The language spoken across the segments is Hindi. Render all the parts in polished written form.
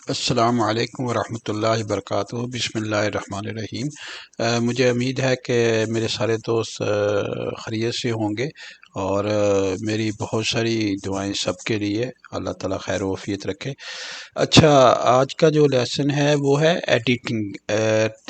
अस्सलाम वालेकुम वरहमतुल्लाहि वबरकातुहू बिस्मिल्लाहिर्रहमानिर्रहीम। मुझे उम्मीद है कि मेरे सारे दोस्त खैरियत से होंगे और मेरी बहुत सारी दुआएं सबके लिए अल्लाह ताला खैर वफ़ियत रखे। अच्छा, आज का जो लेसन है वो है एडिटिंग।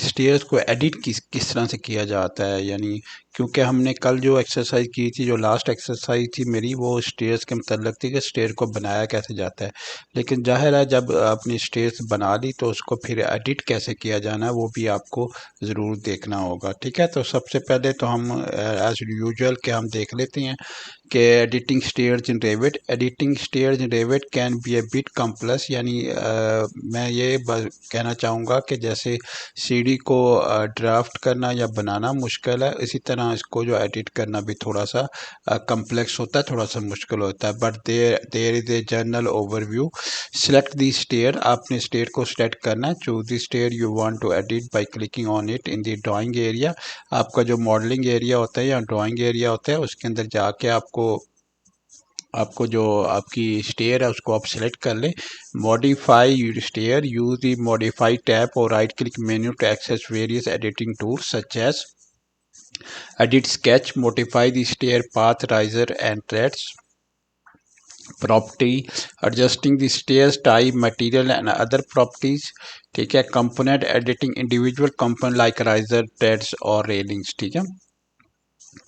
स्टेयर्स को एडिट किस तरह से किया जाता है, यानी क्योंकि हमने कल जो एक्सरसाइज की थी, जो लास्ट एक्सरसाइज थी मेरी, वो स्टेयर्स के मतलब थी कि स्टेयर को बनाया कैसे जाता है। लेकिन जाहिर है जब आपने स्टेयर्स बना ली तो उसको फिर एडिट कैसे किया जाना है वो भी आपको ज़रूर देखना होगा। ठीक है, तो सबसे पहले तो हम एज यूजुअल के हम देख लेते हैं कि editing stairs in Revit. Editing stairs in Revit can be A bit complex, यानी मैं ये कहना चाहूँगा कि जैसे सीडी को ड्राफ्ट करना या बनाना मुश्किल है, इसी तरह इसको जो एडिट करना भी थोड़ा सा कम्प्लेक्स होता है, थोड़ा सा मुश्किल होता है। But there is a general overview. Select the stair, आपने स्टेयर को सेलेक्ट करना है। Choose the stair you want to edit by clicking on it in the drawing area. आपका जो मॉडलिंग एरिया होता है या ड्राइंग एरिया होता है उसके अंदर जाके आपको आपको जो आपकी स्टेयर है उसको आप सेलेक्ट कर लें। Modify stair, use the modify tab और right click menu to access various editing tools such as edit sketch, modify the stair path, riser and threads, property, adjusting the stairs type, material and other properties. ठीक है, component editing, individual component like riser, threads और रेलिंग्स। ठीक है,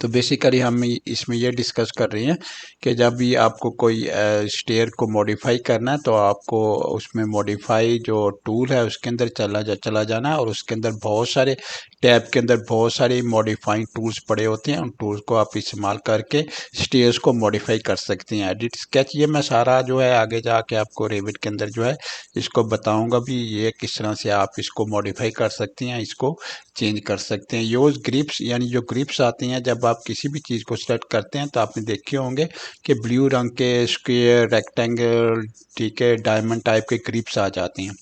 तो बेसिकली हम इसमें ये डिस्कस कर रहे हैं कि जब भी आपको कोई स्टेयर को मॉडिफाई करना है तो आपको उसमें मॉडिफाई जो टूल है उसके अंदर चला जाना है, और उसके अंदर बहुत सारे टैब के अंदर बहुत सारे मॉडिफाइंग टूल्स पड़े होते हैं। उन टूल्स को आप इस्तेमाल करके स्टेयर्स को मॉडिफाई कर सकते हैं। एडिट स्केच, ये मैं सारा जो है आगे जाके आपको रेविट के अंदर जो है इसको बताऊंगा भी, ये किस तरह से आप इसको मॉडिफाई कर सकते हैं, इसको चेंज कर सकते हैं। यूज ग्रिप्स, यानी जो ग्रिप्स आती हैं जब आप किसी भी चीज़ को सेलेक्ट करते हैं तो आपने देखे होंगे कि ब्लू रंग के स्क्वायर, रेक्टेंगल, ठीक है, डायमंड टाइप के ग्रिप्स आ जाते हैं।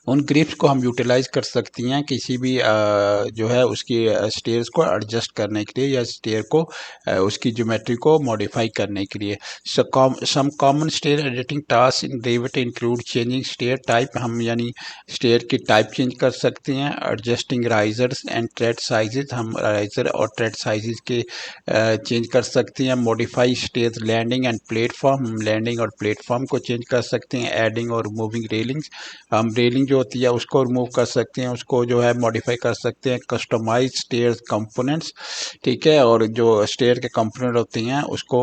उन ग्रिप्स को हम यूटिलाइज कर सकती हैं किसी भी जो है उसकी स्टेयर्स को एडजस्ट करने के लिए या स्टेयर को उसकी ज्योमेट्री को मॉडिफाई करने के लिए। Some common stair editing task in Revit include changing stair type, हम यानी स्टेयर की टाइप चेंज कर सकते हैं। Adjusting risers and thread sizes, हम राइजर और थ्रेड साइजेस के चेंज कर सकते हैं। Modify stair landing and platform, हम लैंडिंग और प्लेटफॉर्म को चेंज कर सकते हैं। एडिंग और रिमूविंग रेलिंग्स, हम रेलिंग जो होती है उसको रिमूव कर सकते हैं, उसको जो है मॉडिफाई कर सकते हैं। कस्टमाइज स्टेयर कंपोनेंट्स, ठीक है, और जो स्टेयर के कंपोनेंट होते हैं उसको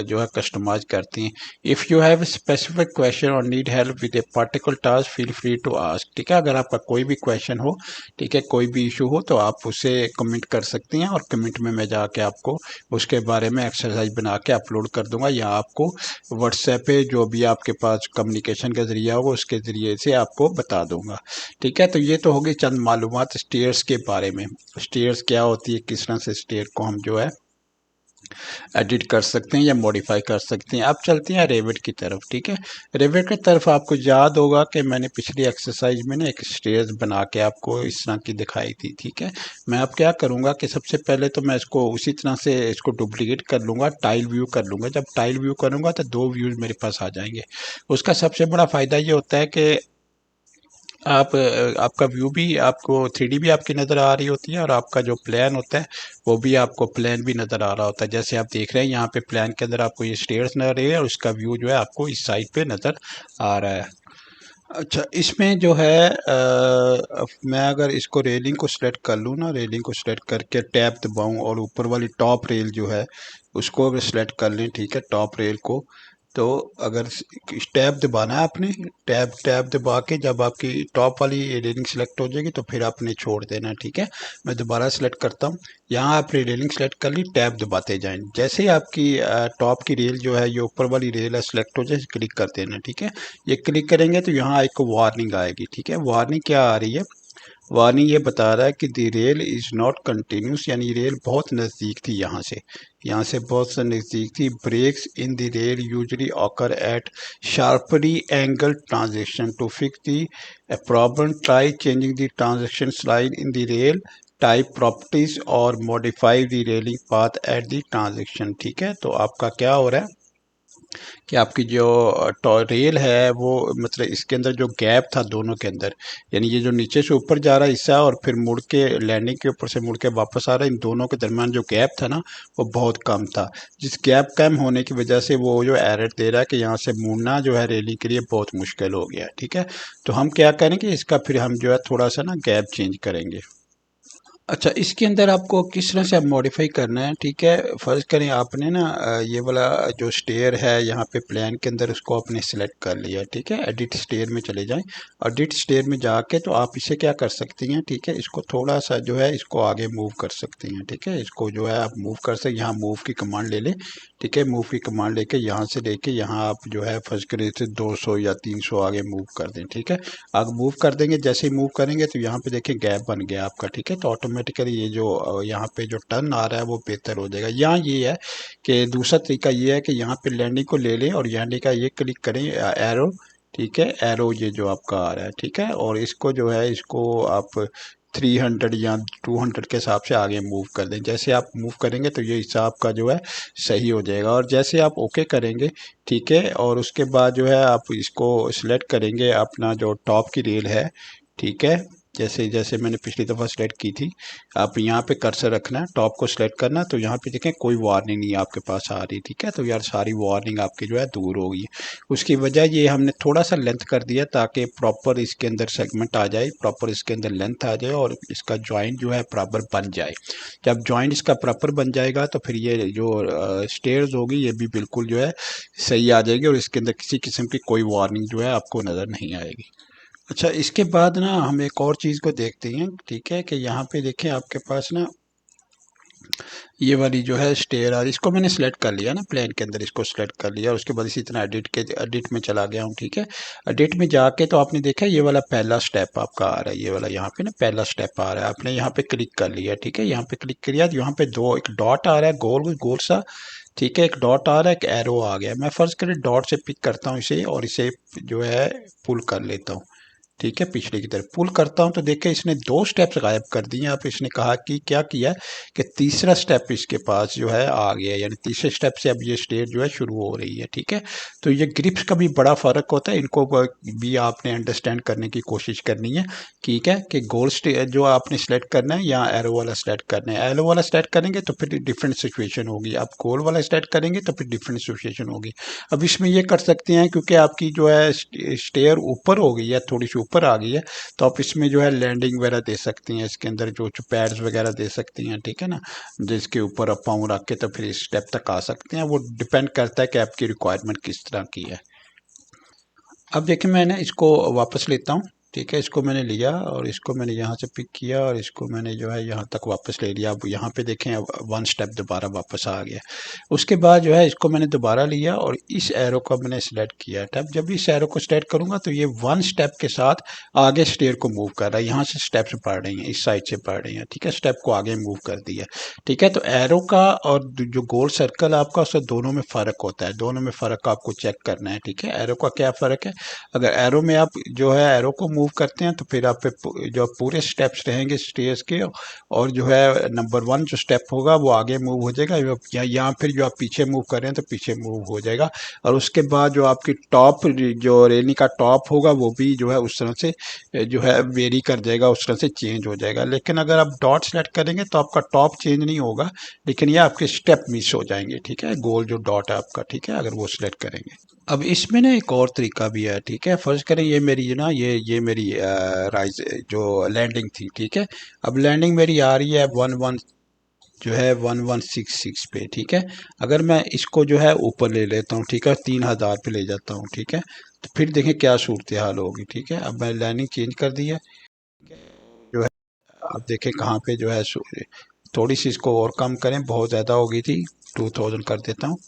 जो है कस्टमाइज करते हैं। If you have specific question और need help with a particular task feel free to ask. ठीक है, अगर आपका कोई भी क्वेश्चन हो, ठीक है, कोई भी इशू हो तो आप उसे कमेंट कर सकते हैं, और कमेंट में मैं जाके आपको उसके बारे में एक्सरसाइज बना के अपलोड कर दूंगा, या आपको व्हाट्सएप पे जो भी आपके पास कम्युनिकेशन का ज़रिया हो उसके ज़रिए से आपको बता दूंगा। ठीक है, तो ये तो होगी चंद मालूमात स्टेयर्स के बारे में। स्टेयर्स क्या होती है, किस तरह से स्टेयर को हम जो है एडिट कर सकते हैं या मॉडिफाई कर सकते हैं। अब चलते हैं रेविट की तरफ। ठीक है, रेविट की तरफ आपको याद होगा कि मैंने पिछली एक्सरसाइज में ना एक स्टेयर्स बना के आपको इस तरह की दिखाई थी। ठीक है, मैं अब क्या करूँगा कि सबसे पहले तो मैं इसको उसी तरह से इसको डुप्लीकेट कर लूँगा, टाइल व्यू कर लूँगा। जब टाइल व्यू करूँगा तो दो व्यूज़ मेरे पास आ जाएंगे। उसका सबसे बड़ा फ़ायदा ये होता है कि आपका व्यू भी आपको 3D भी आपकी नज़र आ रही होती है, और आपका जो प्लान होता है वो भी आपको प्लान भी नज़र आ रहा होता है। जैसे आप देख रहे हैं यहाँ पे प्लान के अंदर आपको ये स्टेयर्स नज़र आ रही है और उसका व्यू जो है आपको इस साइड पे नज़र आ रहा है। अच्छा, इसमें जो है मैं अगर इसको रेलिंग को सिलेक्ट कर लूँ ना, रेलिंग को सिलेक्ट करके टैब दबाऊँ और ऊपर वाली टॉप रेल जो है उसको अगर सिलेक्ट कर लें, ठीक है, टॉप रेल को, तो अगर टैब दबाना है आपने, टैब टैब दबा के जब आपकी टॉप वाली रेलिंग सेलेक्ट हो जाएगी तो फिर आपने छोड़ देना है। ठीक है, मैं दोबारा सेलेक्ट करता हूँ। यहाँ आपने रेलिंग सेलेक्ट कर ली, टैब दबाते जाएं। जैसे ही आपकी टॉप की रेल जो है, ये ऊपर वाली रेल है, सेलेक्ट हो जाए, क्लिक कर देना। ठीक है, ये क्लिक करेंगे तो यहाँ एक वार्निंग आएगी। ठीक है, वार्निंग क्या आ रही है, वार्निंग ये बता रहा है कि the rail is not continuous, यानी रेल बहुत नज़दीक थी, यहाँ से बहुत से नज़दीक थी। Breaks in the rail usually occur at sharply angle transaction, to fix the problem try changing the transaction line in the rail type properties और modify the railing path at the transaction. ठीक है, तो आपका क्या हो रहा है, कि आपकी जो रेल है वो मतलब इसके अंदर जो गैप था दोनों के अंदर, यानी ये जो नीचे से ऊपर जा रहा है हिस्सा और फिर मुड़ के लैंडिंग के ऊपर से मुड़ के वापस आ रहा है, इन दोनों के दरमियान जो गैप था ना वो बहुत कम था। जिस गैप कम होने की वजह से वो जो एरर दे रहा है कि यहाँ से मुड़ना जो है रेलिंग के लिए बहुत मुश्किल हो गया। ठीक है, तो हम क्या करेंगे, इसका फिर हम जो है थोड़ा सा ना गैप चेंज करेंगे। अच्छा, इसके अंदर आपको किस तरह से आप मॉडिफाई करना है। ठीक है, फर्ज करें आपने ना ये वाला जो स्टेयर है यहाँ पे प्लान के अंदर उसको आपने सेलेक्ट कर लिया। ठीक है, एडिट स्टेयर में चले जाएं। एडिट स्टेयर में जाके तो आप इसे क्या कर सकती हैं, ठीक है, इसको थोड़ा सा जो है इसको आगे मूव कर सकती हैं। ठीक है, इसको जो है आप मूव कर सकते, यहाँ मूव की कमांड ले लें। ठीक है, मूव की कमांड लेके यहाँ से लेके यहाँ आप जो है फर्ज करें से 200 या 300 आगे मूव कर दें। ठीक है, आगे मूव कर देंगे, जैसे ही मूव करेंगे तो यहाँ पे देखिए गैप बन गया आपका। ठीक है, तो ऑटोमेटिकली ये जो यहाँ पे जो टर्न आ रहा है वो बेहतर हो जाएगा। यहाँ ये है कि दूसरा तरीका ये है कि यहाँ पे लैंडिंग को ले लें और लैंडिंग का ये क्लिक करें एरो। ठीक है, एरो ये जो आपका आ रहा है। ठीक है, और इसको जो है इसको आप 300 या 200 के हिसाब से आगे मूव कर दें। जैसे आप मूव करेंगे तो ये हिसाब का जो है सही हो जाएगा। और जैसे आप ओके करेंगे, ठीक है, और उसके बाद जो है आप इसको सिलेक्ट करेंगे अपना जो टॉप की रेल है। ठीक है, जैसे जैसे मैंने पिछली दफ़ा सेलेक्ट की थी, आप यहाँ पे कर्सर रखना है, टॉप को सिलेक्ट करना, तो यहाँ पे देखें कोई वार्निंग नहीं आपके पास आ रही। ठीक है, तो यार सारी वार्निंग आपकी जो है दूर हो गई। उसकी वजह ये हमने थोड़ा सा लेंथ कर दिया ताकि प्रॉपर इसके अंदर सेगमेंट आ जाए, प्रॉपर इसके अंदर लेंथ आ जाए और इसका जॉइंट जो है प्रॉपर बन जाए। जब जॉइंट इसका प्रॉपर बन जाएगा तो फिर ये जो स्टेयर्स होगी ये भी बिल्कुल जो है सही आ जाएगी और इसके अंदर किसी किस्म की कोई वार्निंग जो है आपको नज़र नहीं आएगी। अच्छा, इसके बाद ना हम एक और चीज़ को देखते हैं। ठीक है, कि यहाँ पे देखें आपके पास ना ये वाली जो है स्टेयर आ रही, इसको मैंने सेलेक्ट कर लिया ना प्लान के अंदर, इसको सेलेक्ट कर लिया और उसके बाद इसी तरह एडिट में चला गया हूँ। ठीक है, एडिट में जाके तो आपने देखा ये वाला पहला स्टेप आपका आ रहा है, ये वाला यहाँ पे ना पहला स्टेप आ रहा है, आपने यहाँ पे क्लिक कर लिया। ठीक है, यहाँ पे क्लिक किया तो यहाँ पे दो एक डॉट आ रहा है, गोल गोल सा। ठीक है, एक डॉट आ रहा है, एक एरो आ गया। मैं फर्ज करें डॉट से पिक करता हूँ इसे और इसे जो है पुल कर लेता हूँ। ठीक है, पिछले की तरफ पुल करता हूं तो देखिए इसने दो स्टेप्स गायब कर दिए। आप इसने कहा कि क्या किया कि तीसरा स्टेप इसके पास जो है आ गया, यानी तीसरे स्टेप से अब ये स्टेज जो है शुरू हो रही है। ठीक है, तो ये ग्रिप्स का भी बड़ा फर्क होता है, इनको भी आपने अंडरस्टैंड करने की कोशिश करनी है। ठीक है, कि गोल स्टेज जो आपने सेलेक्ट करना है या एरो वाला सेलेक्ट करना है। एरो वाला सेलेक्ट करेंगे तो फिर डिफरेंट सिचुएशन होगी, आप गोल वाला सेलेक्ट करेंगे तो फिर डिफरेंट सिचुएशन होगी। अब इसमें ये कर सकते हैं क्योंकि आपकी जो है स्टेयर ऊपर हो गई है, थोड़ी सी ऊपर आ गई है, तो आप इसमें जो है लैंडिंग वगैरह दे सकती हैं, इसके अंदर जो जो पैड्स वगैरह दे सकती हैं। ठीक है ना, जिसके ऊपर आप पाँव रख के तो फिर इस स्टेप तक आ सकते हैं। वो डिपेंड करता है कि आपकी रिक्वायरमेंट किस तरह की है। अब देखिए मैंने इसको वापस लेता हूँ। ठीक है, इसको मैंने लिया और इसको मैंने यहाँ से पिक किया और इसको मैंने जो है यहाँ तक वापस ले लिया। अब यहाँ पे देखें अब वन स्टेप दोबारा वापस आ गया। उसके बाद जो है इसको मैंने दोबारा लिया और इस एरो को मैंने सेलेक्ट किया। तब जब इस एरो को सेलेक्ट करूँगा तो ये वन स्टेप के साथ आगे स्टेयर को मूव कर रहा है। यहाँ से स्टेप्स पड़ रही हैं, इस साइड से पड़ रही हैं। ठीक है, स्टेप को आगे मूव कर दिया। ठीक है, तो एरो का और जो गोल सर्कल आपका उससे दोनों में फ़र्क होता है, दोनों में फ़र्क आपको चेक करना है। ठीक है, एरो का क्या फ़र्क है, अगर एरो में आप जो है एरो को मूव करते हैं तो फिर आप पे जो पूरे स्टेप्स रहेंगे स्टेयर्स के, और जो है नंबर वन जो स्टेप होगा वो आगे मूव हो जाएगा, या फिर जो आप पीछे मूव कर रहे हैं तो पीछे मूव हो जाएगा। और उसके बाद जो आपकी टॉप जो रेलिंग का टॉप होगा वो भी जो है उस तरह से जो है वेरी कर जाएगा, उस तरह से चेंज हो जाएगा। लेकिन अगर आप डॉट सेलेक्ट करेंगे तो आपका टॉप चेंज नहीं होगा, लेकिन ये आपके स्टेप मिस हो जाएंगे। ठीक है, गोल जो डॉट है आपका, ठीक है, अगर वो सिलेक्ट करेंगे। अब इसमें ना एक और तरीका भी है। ठीक है, फर्ज करें ये मेरी ना ये मेरी राइज जो लैंडिंग थी। ठीक है, अब लैंडिंग मेरी आ रही है 11 जो है 1166 पे। ठीक है, अगर मैं इसको जो है ऊपर ले लेता हूँ, ठीक है, 3000 पे ले जाता हूँ। ठीक है, तो फिर देखें क्या सूरत हाल होगी। ठीक है, अब मैं लैंडिंग चेंज कर दी है जो है, अब देखें कहाँ पे जो है थोड़ी सी इसको और कम करें, बहुत ज़्यादा हो गई थी, 2000 कर देता हूँ।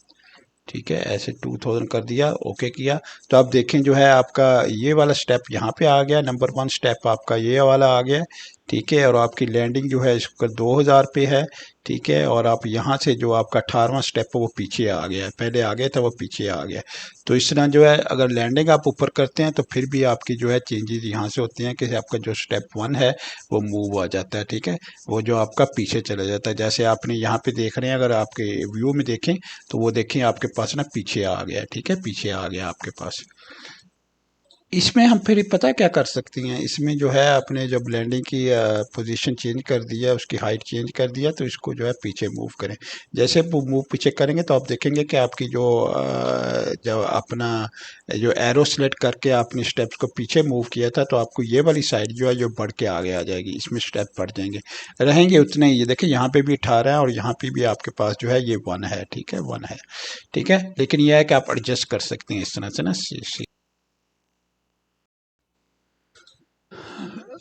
ठीक है, ऐसे 2000 कर दिया, ओके किया, तो आप देखें जो है आपका ये वाला स्टेप यहाँ पे आ गया, नंबर वन स्टेप आपका ये वाला आ गया। ठीक है, और आपकी लैंडिंग जो है इसका 2000 पे है। ठीक है, और आप यहाँ से जो आपका 18वां स्टेप है वो पीछे आ गया है, पहले आ गया था वो पीछे आ गया है। तो इस तरह जो है अगर लैंडिंग आप ऊपर करते हैं तो फिर भी आपकी जो है चेंजेस यहाँ से होती हैं कि आपका जो स्टेप 1 है वो मूव आ जाता है। ठीक है, वो जो आपका पीछे चला जाता है, जैसे आपने यहाँ पे देख रहे हैं, अगर आपके व्यू में देखें तो वो देखें आपके पास ना पीछे आ गया। ठीक है, पीछे आ गया आपके पास। इसमें हम फिर पता है क्या कर सकती हैं, इसमें जो है आपने जब लैंडिंग की पोजीशन चेंज कर दिया, उसकी हाइट चेंज कर दिया, तो इसको जो है पीछे मूव करें। जैसे मूव पीछे करेंगे तो आप देखेंगे कि आपकी जो अपना जो एरो सेलेक्ट करके आपने स्टेप्स को पीछे मूव किया था, तो आपको ये वाली साइड जो है जो बढ़ के आगे आ जाएगी, इसमें स्टेप बढ़ जाएंगे, रहेंगे उतने ही। ये देखिए यहाँ पे भी 18 है और यहाँ पे भी आपके पास जो है ये 1 है। ठीक है, 1 है। ठीक है, लेकिन यह है कि आप एडजस्ट कर सकते हैं इस तरह से ना।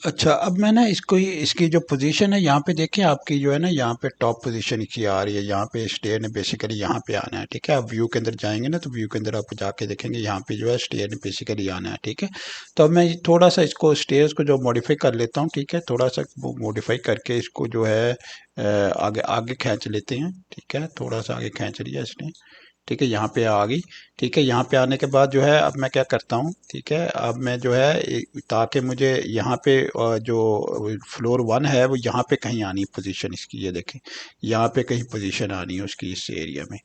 अच्छा, अब मैं ना इसको इसकी जो पोजीशन है यहाँ पे देखिए, आपकी जो है ना यहाँ पे टॉप पोजीशन की आ रही है, यहाँ पे स्टेयर ने बेसिकली यहाँ पे आना है। ठीक है, आप व्यू के अंदर जाएंगे ना तो व्यू के अंदर आप जाके देखेंगे यहाँ पे जो है स्टेयर ने बेसिकली आना है। ठीक है, तो अब मैं थोड़ा सा इसको स्टेयर्स को जो मॉडिफाई कर लेता हूँ। ठीक है, थोड़ा सा वो मॉडिफाई करके इसको जो है आगे आगे खींच लेते हैं। ठीक है, थोड़ा सा आगे खींच लिया इसने। ठीक है, यहाँ पे आ गई। ठीक है, यहाँ पे आने के बाद जो है अब मैं क्या करता हूँ, ठीक है, अब मैं जो है ताकि मुझे यहाँ पे जो फ्लोर 1 है वो यहाँ पे कहीं आनी पोजीशन इसकी, ये देखें यहाँ पे कहीं पोजीशन आनी है उसकी इस एरिया में।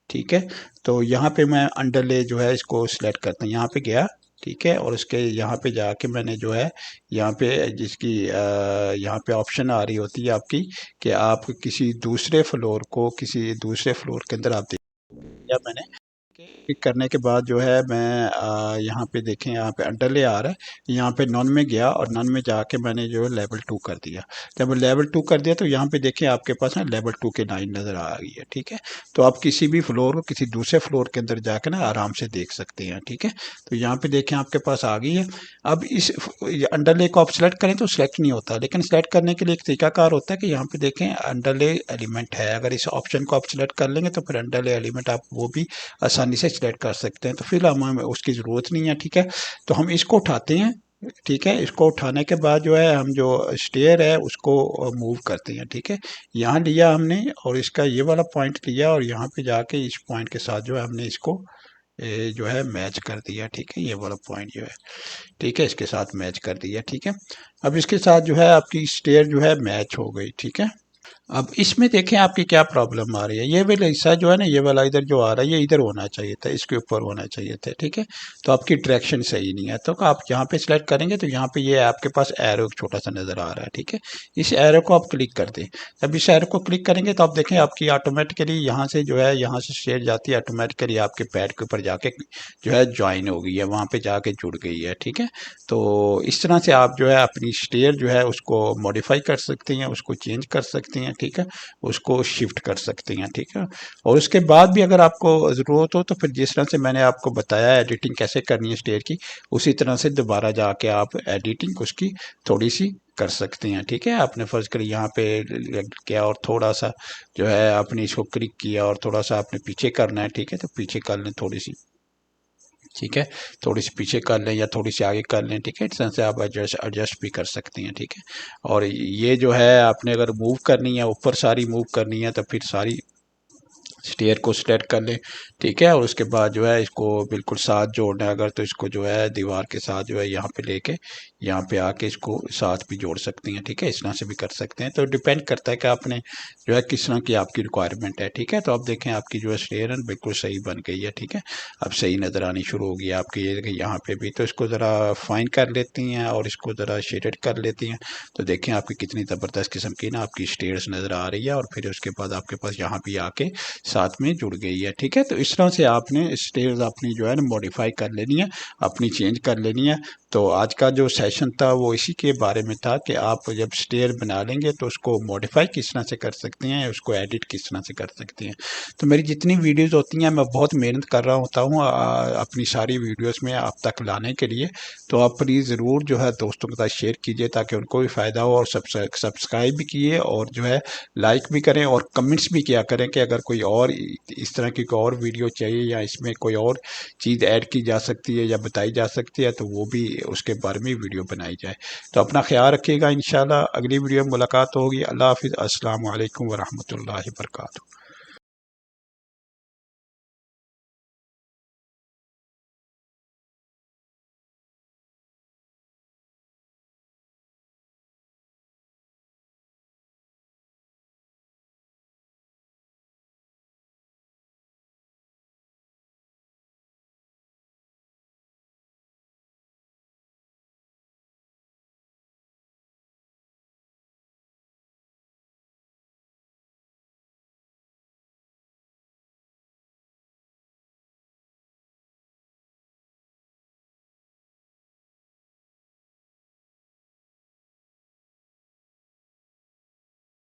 ठीक है, तो यहाँ पे मैं अंडरले जो है इसको सिलेक्ट करता हूँ, यहाँ पे गया। ठीक है, और उसके यहाँ पे जाके मैंने जो है यहाँ पे जिसकी यहाँ पे ऑप्शन आ रही होती है आपकी कि आप किसी दूसरे फ्लोर को किसी दूसरे फ्लोर के अंदर आप या मैंने क्लिक करने के बाद जो है मैं यहाँ पे देखें, यहाँ पे अंडरले आ रहा है, यहाँ पे नॉन में गया और नॉन में जाके मैंने जो है लेवल 2 कर दिया। जब लेवल 2 कर दिया तो यहाँ पे देखें आपके पास ना लेवल 2 की लाइन नज़र आ गई है। ठीक है, तो आप किसी भी फ्लोर को किसी दूसरे फ्लोर के अंदर जाके ना आराम से देख सकते हैं। ठीक है, तो यहाँ पे देखें आपके पास आ गई है। अब इस अंडरले को आप सेलेक्ट करें तो सिलेक्ट नहीं होता, लेकिन सेलेक्ट करने के लिए एक तरीकाकार होता है कि यहाँ पे देखें अंडरले एलिमेंट है, अगर इस ऑप्शन को आप सिलेक्ट कर लेंगे तो फिर अंडरले एलिमेंट आप वो भी आसानी से सिलेक्ट कर सकते हैं। तो फिलहाल हमें उसकी ज़रूरत नहीं है। ठीक है, तो हम इसको उठाते हैं। ठीक है, इसको उठाने के बाद जो है हम जो स्टेयर है उसको मूव करते हैं। ठीक है, यहाँ लिया हमने और इसका ये वाला पॉइंट लिया और यहाँ पे जाके इस पॉइंट के साथ जो है हमने इसको जो है मैच कर दिया। ठीक है, ये वाला पॉइंट जो है, ठीक है, इसके साथ मैच कर दिया। ठीक है, अब इसके साथ जो है आपकी स्टेयर जो है मैच हो गई। ठीक है, अब इसमें देखें आपकी क्या प्रॉब्लम आ रही है, ये वाला हिस्सा जो है ना, ये वाला इधर जो आ रहा है ये इधर होना चाहिए था, इसके ऊपर होना चाहिए था। ठीक है, तो आपकी डायरेक्शन सही नहीं है, तो आप यहाँ पे सिलेक्ट करेंगे तो यहाँ पे ये आपके पास एरो एक छोटा सा नज़र आ रहा है। ठीक है, इस एरो को आप क्लिक कर दें। जब इस एरो को क्लिक करेंगे तो आप देखें आपकी ऑटोमेटिकली यहाँ से जो है यहाँ से शेयर जाती है, ऑटोमेटिकली आपके पैड के ऊपर जाके जो है ज्वाइन हो गई है, वहाँ पे जाके जुड़ गई है। ठीक है, तो इस तरह से आप जो है अपनी स्टेयर जो है उसको मॉडिफाई कर सकते हैं, उसको चेंज कर सकते हैं। ठीक है, उसको शिफ्ट कर सकते हैं। ठीक है, और उसके बाद भी अगर आपको ज़रूरत हो तो फिर जिस तरह से मैंने आपको बताया एडिटिंग कैसे करनी है स्टेयर की, उसी तरह से दोबारा जाके आप एडिटिंग उसकी थोड़ी सी कर सकते हैं। ठीक है, आपने फ़र्ज़ करिए यहाँ पे किया और थोड़ा सा जो है आपने इसको क्लिक किया और थोड़ा सा आपने पीछे करना है। ठीक है, तो पीछे कर लें थोड़ी सी। ठीक है, थोड़ी सी पीछे कर लें या थोड़ी सी आगे कर लें। ठीक है, इस तरह से आप एडजस्ट एडजस्ट भी कर सकते हैं। ठीक है, और ये जो है आपने अगर मूव करनी है ऊपर सारी मूव करनी है तो फिर सारी स्टेयर को सेलेक्ट कर लें। ठीक है, और उसके बाद जो है इसको बिल्कुल साथ जोड़ना है अगर, तो इसको जो है दीवार के साथ जो है यहाँ पे लेके यहाँ पे आके इसको साथ भी जोड़ सकती हैं। ठीक है, इस तरह से भी कर सकते हैं, तो डिपेंड करता है कि आपने जो है किस तरह की आपकी रिक्वायरमेंट है। ठीक है, तो आप देखें आपकी जो है स्टेयर है बिल्कुल सही बन गई है। ठीक है, अब सही नज़र आनी शुरू होगी आपकी ये यहाँ पे भी। तो इसको ज़रा फाइन कर लेती हैं और इसको ज़रा शेडेड कर लेती हैं, तो देखें आपकी कितनी ज़बरदस्त किस्म की ना आपकी स्टेयर्स नज़र आ रही है, और फिर उसके बाद आपके पास यहाँ भी आके साथ में जुड़ गई है। ठीक है, तो इस तरह से आपने स्टेयर्स अपनी जो है ना मॉडिफाई कर लेनी है, अपनी चेंज कर लेनी है। तो आज का जो सेशन था वो इसी के बारे में था कि आप जब स्टेयर बना लेंगे तो उसको मॉडिफाई किस तरह से कर सकते हैं, उसको एडिट किस तरह से कर सकते हैं। तो मेरी जितनी वीडियोस होती हैं मैं बहुत मेहनत कर रहा होता हूँ अपनी सारी वीडियोस में आप तक लाने के लिए। तो आप प्लीज़ ज़रूर जो है दोस्तों के साथ शेयर कीजिए ताकि उनको भी फ़ायदा हो, और सब्सक्राइब भी कीजिए और जो है लाइक भी करें और कमेंट्स भी किया करें कि अगर कोई और इस तरह की कोई और वीडियो चाहिए या इसमें कोई और चीज़ ऐड की जा सकती है या बताई जा सकती है तो वो भी उसके बारे में वीडियो वीडियो बनाई जाए। तो अपना ख्याल रखिएगा, इंशाल्लाह अगली वीडियो में मुलाकात होगी। अल्लाह हाफिज़, अस्सलामु अलैकुम वरहमतुल्लाहि वबरकातुहू।